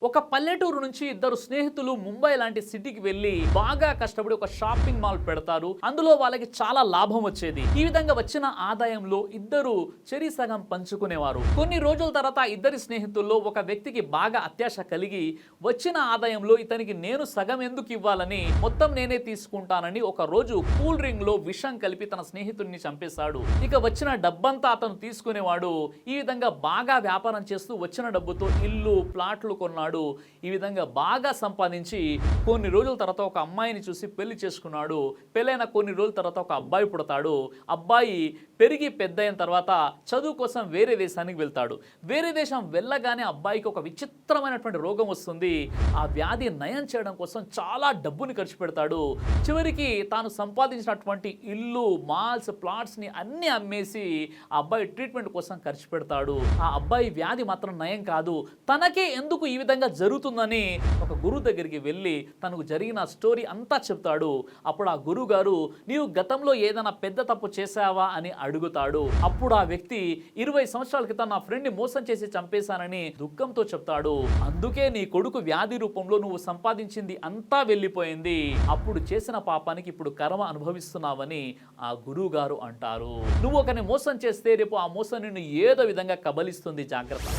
ఒక పల్లెటూరు నుంచి ఇద్దరు స్నేహితులు ముంబై లాంటి సిటీకి వెళ్లి బాగా కష్టపడి ఒక షాపింగ్ మాల్ పెడతారు. అందులో వాళ్ళకి చాలా లాభం వచ్చేది. ఈ విధంగా వచ్చిన ఆదాయంలో ఇద్దరు చెరి సగం పంచుకునేవారు. కొన్ని రోజుల తర్వాత ఇద్దరి స్నేహితుల్లో ఒక వ్యక్తికి బాగా అత్యాశ కలిగి వచ్చిన ఆదాయంలో ఇతనికి నేను సగం ఎందుకు ఇవ్వాలని మొత్తం నేనే తీసుకుంటానని ఒక రోజు కూల్ డ్రింక్ లో విషం కలిపి తన స్నేహితుడిని చంపేశాడు. ఇక వచ్చిన డబ్బంతా అతను తీసుకునేవాడు. ఈ విధంగా బాగా వ్యాపారం చేస్తూ వచ్చిన డబ్బుతో ఇల్లు ప్లాట్లు కొన్నాడు. ఈ విధంగా బాగా సంపాదించి కొన్ని రోజుల తర్వాత ఒక అమ్మాయిని చూసి పెళ్లి చేసుకున్నాడు. పెళ్ళైన కొన్ని రోజుల తర్వాత ఒక అబ్బాయి పుడతాడు. అబ్బాయి పెరిగి పెద్ద అయిన తర్వాత చదువు కోసం వేరే దేశానికి వెళ్తాడు. వేరే దేశం వెళ్ళగానే అబ్బాయికి ఒక విచిత్రమైనటువంటి రోగం వస్తుంది. ఆ వ్యాధి నయం చేయడం కోసం చాలా డబ్బుని ఖర్చు పెడతాడు. చివరికి తాను సంపాదించినటువంటి ఇల్లు మాల్స్ ప్లాట్స్ ని అన్ని అమ్మేసి ఆ అబ్బాయి ట్రీట్మెంట్ కోసం ఖర్చు పెడతాడు. ఆ అబ్బాయి వ్యాధి మాత్రం నయం కాదు. తనకే ఎందుకు ఈ విధంగా జరుగుతుందని ఒక గురువు దగ్గరికి వెళ్ళి తనకు జరిగిన స్టోరీ అంతా చెప్తాడు. అప్పుడు ఆ గురువు గారు నీవు గతంలో ఏదైనా పెద్ద తప్పు చేశావా అని అడుగుతాడు. అప్పుడు ఆ వ్యక్తి 20 సంవత్సరాల క్రితం నా ఫ్రెండ్ ని మోసం చేసి చంపేశానని దుఃఖంతో చెప్తాడు. అందుకే నీ కొడుకు వ్యాధి రూపంలో నువ్వు సంపాదించింది అంతా వెళ్ళిపోయింది. అప్పుడు చేసిన పాపానికి ఇప్పుడు కర్మ అనుభవిస్తున్నావని ఆ గురువు గారు అంటారు. నువ్వు ఒకరిని మోసం చేస్తే రేపు ఆ మోసం నిన్ను ఏదో విధంగా కబలిస్తుంది. జాగ్రత్త.